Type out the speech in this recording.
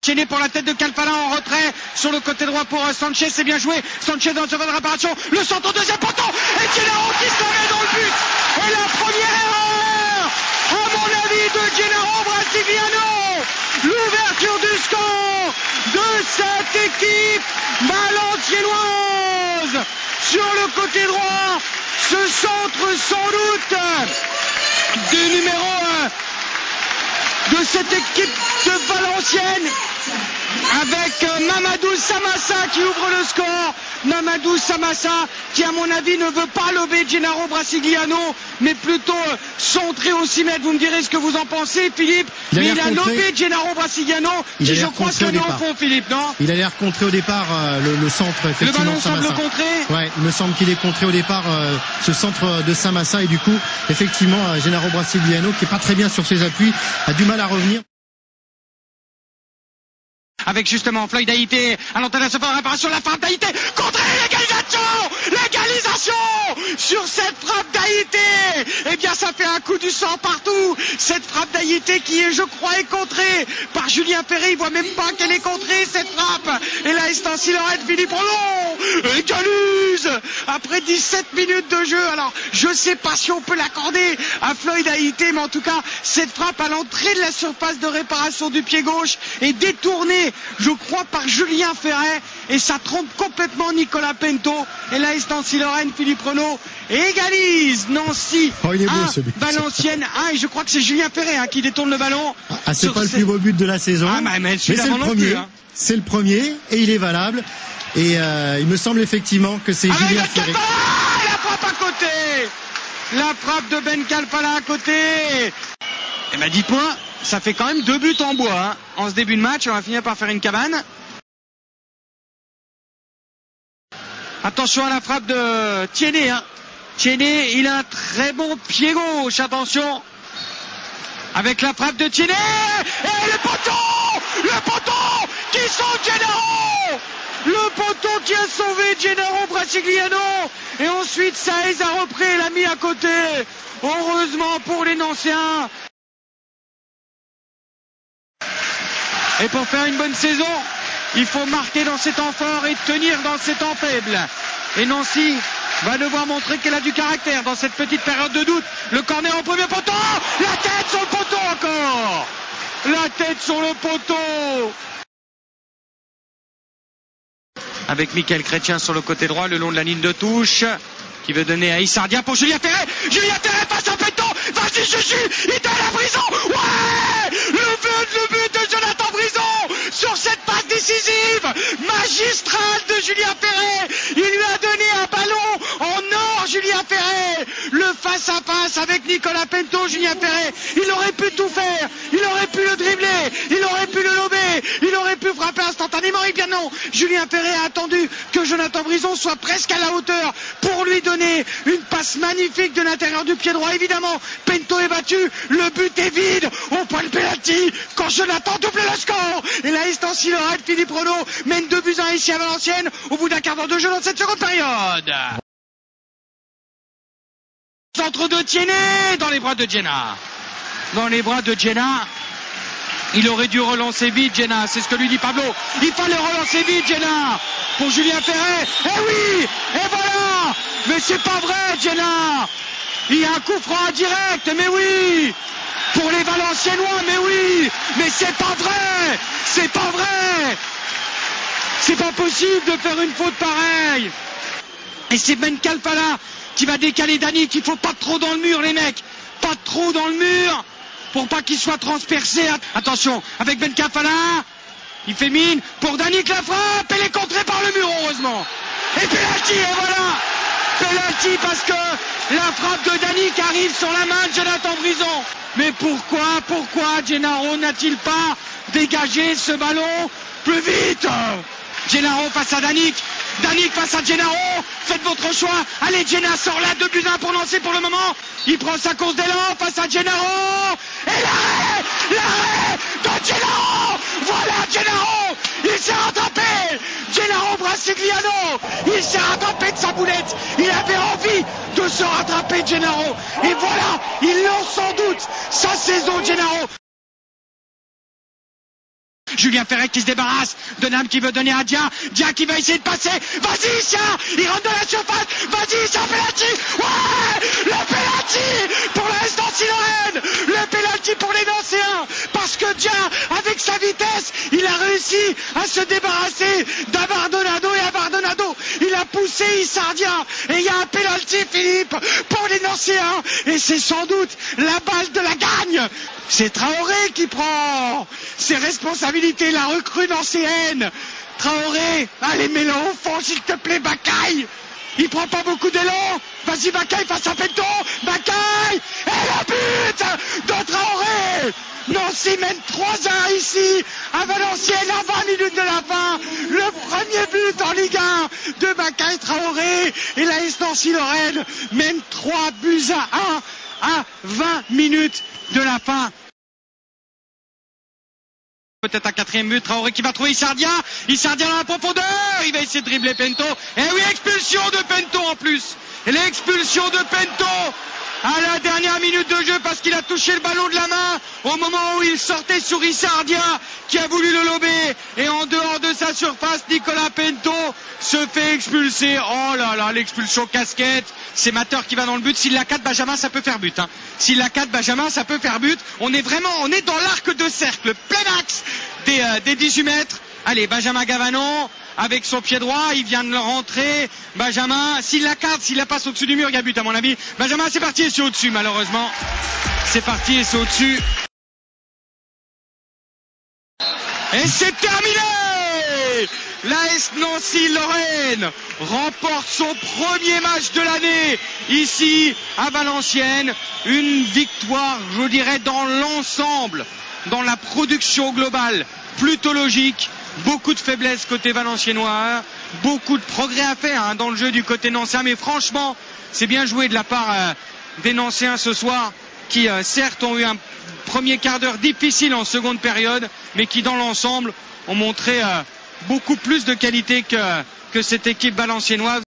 Tiennet pour la tête de Calfala en retrait sur le côté droit pour Sanchez, c'est bien joué. Sanchez dans le de réparation, le centre au deuxième poteau et Gennaro qui se met dans le but. Et la première erreur, à mon avis, de Gennaro Brasiliano. L'ouverture du score de cette équipe valenciennoise sur le côté droit. Ce centre sans doute du numéro 1 de cette équipe de Valenciennes avec Mamadou Samassa qui ouvre le score. Mamadou Samassa qui à mon avis ne veut pas lober Gennaro Brasiliano mais plutôt centrer au 6 mètres. Vous me direz ce que vous en pensez, Philippe. Mais il a lobé Gennaro Brasiliano qui je crois se connaît en fond, Philippe, non? Il a l'air contré au départ le centre. Le ballon semble contré. Ouais, il me semble qu'il est contré au départ ce centre de Samassa et du coup effectivement Gennaro Brasiliano qui est pas très bien sur ses appuis a du mal à revenir. Avec justement Floyd Haïté à l'antenne de la réparation, la frappe d'Haïté contre l'égalisation sur cette frappe d'Haïté. Eh bien ça fait un coup du sang partout. Cette frappe d'Haïté qui est, je crois, est contrée par Julien Ferré. Il voit même pas qu'elle est contrée cette frappe. Et là Estancil Lorette, Philippe Rolon égalise après 17 minutes de jeu. Alors je sais pas si on peut l'accorder à Floyd Haïté, mais en tout cas cette frappe à l'entrée de la surface de réparation du pied gauche est détournée, je crois, par Julien Ferret et ça trompe complètement Nicolas Pinto. Et là Estancil Lorraine, Philippe Renaud égalise. Nancy 1, Valenciennes 1, et je crois que c'est Julien Ferret qui détourne le ballon. C'est pas le plus beau but de la saison, mais c'est le premier. C'est le premier et il est valable. Et il me semble effectivement que c'est Julien Ferret. La frappe à côté, la frappe de Ben Calfala à côté. Et ben 10 points, ça fait quand même 2 buts en bois en ce début de match. On va finir par faire une cabane. Attention à la frappe de Tiennet. Tiennet, il a un très bon pied gauche. Attention avec la frappe de Tiennet. Et le poteau qui sauve Gennaro. Le poteau qui a sauvé Gennaro Brasiliano. Et ensuite Saez a repris et l'a mis à côté. Heureusement pour les Nancéens. Et pour faire une bonne saison, il faut marquer dans ces temps forts et tenir dans ces temps faibles. Et Nancy va devoir montrer qu'elle a du caractère dans cette petite période de doute. Le corner au premier poteau. La tête sur le poteau encore. La tête sur le poteau. Avec Mickaël Chrétien sur le côté droit, le long de la ligne de touche, qui veut donner à Issardia pour Julien Ferret. Julien Ferret passe à Pinto. Vas-y, Juju. Il est à la prison. Ouais. Le but de Jonathan Brison sur cette passe décisive magistrale de Julien Ferret. Il lui a donné un ballon en or, Julien Ferret. Le face à face avec Nicolas Pinto, Julien Ferret. Il aurait pu tout faire. Il aurait pu le dribbler. Il aurait pu le lober. Il aurait pu frapper instantanément. Et bien non. Julien Ferret a attendu que Jonathan Brison soit presque à la hauteur pour lui donner une passe magnifique de l'intérieur du pied droit. Évidemment, Pinto est battu. Le but est vide au point de pénalty quand Jonathan double le score. Et là, Estancil Lorette, Philippe Renaud mène 2-1 ici à Valenciennes au bout d'un quart d'heure de jeu dans cette seconde période. Centre de Tiennet dans les bras de Jenna. Dans les bras de Jenna. Il aurait dû relancer vite, Jenna. C'est ce que lui dit Pablo. Il fallait relancer vite, Jenna. Pour Julien Ferret. Eh oui. Et voilà. Mais c'est pas vrai, Jenna. Il y a un coup franc direct. Mais oui. Pour les Valenciennois, mais oui. Mais c'est pas vrai. C'est pas vrai. C'est pas possible de faire une faute pareille. Et c'est Ben Calfala qui va décaler Danick. Il faut pas trop dans le mur, les mecs. Pas trop dans le mur. Pour pas qu'il soit transpercé. Attention, avec Ben Calfala. Il fait mine pour Danick, la frappe. Elle est contrée par le mur, heureusement. Et penalty, et voilà. Penalty parce que la frappe de Danick arrive sur la main de Jonathan Brison. Mais pourquoi Gennaro n'a-t-il pas dégagé ce ballon plus vite? Gennaro face à Danick. Danick face à Gennaro. Faites votre choix. Allez, Jenna sort là, 2-1 pour lancer pour le moment. Il prend sa course d'élan face à Gennaro. Et l'arrêt de Gennaro. Voilà Gennaro. Il s'est rattrapé. Gennaro Brasiliano. Il s'est rattrapé de sa boulette. Il avait envie de se rattraper, Gennaro. Et voilà, il lance sans doute sa saison, Gennaro. Julien Ferret qui se débarrasse de Nam qui veut donner à Dia. Dia qui va essayer de passer. Vas-y, Issa, il rentre dans la surface. Vas-y, c'est un penalty. Ouais, le penalty pour l'AS Nancy-Lorraine. Le penalty pour les Nancéens. Parce que Dia, avec sa vitesse, il a réussi à se débarrasser d'Abardonado. Et Abardonado, il a poussé Issardia. Et il y a un penalty, Philippe, pour les Nancéens. Et c'est sans doute la balle de la gagne. C'est Traoré qui prend ses responsabilités, la recrue nancéenne. Traoré, allez, mets-le au fond, s'il te plaît, Bakaï. Il prend pas beaucoup d'élan. Vas-y, Bakaï face à Pento. Bakaï. Et le but de Traoré. Nancy mène 3-1 ici à Valenciennes à 20 minutes de la fin. Le premier but en Ligue 1 de Bakaï Traoré. Et l'AS Nancy-Lorraine mène 3-1 à 20 minutes de la fin. Peut-être un quatrième but, Traoré qui va trouver Issardia. Issardia dans la profondeur, il va essayer de dribbler Pento. Et oui, expulsion de Pento en plus. Et l'expulsion de Pento à la dernière minute de jeu parce qu'il a touché le ballon de la main au moment où il sortait sur Issardia qui a voulu le lober. Et en dehors de sa surface, Nicolas Pento se fait expulser. Oh là là, l'expulsion casquette. C'est Mater qui va dans le but. S'il la 4, Benjamin, ça peut faire but. Hein. S'il la 4, Benjamin, ça peut faire but. On est dans l'arc de cercle, plein axe des 18 mètres. Allez, Benjamin Gavanon avec son pied droit, il vient de le rentrer. Benjamin, s'il la carte, s'il la passe au-dessus du mur, il y a but à mon avis. Benjamin, c'est parti et c'est au-dessus malheureusement. C'est parti et c'est au-dessus. Et c'est terminé. L'AS Nancy-Lorraine remporte son premier match de l'année ici à Valenciennes. Une victoire, je dirais, dans l'ensemble, dans la production globale, plutôt logique. Beaucoup de faiblesses côté valenciennois, beaucoup de progrès à faire dans le jeu du côté nancéen, mais franchement, c'est bien joué de la part des Nancéens ce soir, qui certes ont eu un premier quart d'heure difficile en seconde période, mais qui dans l'ensemble ont montré beaucoup plus de qualité que cette équipe valenciennoise.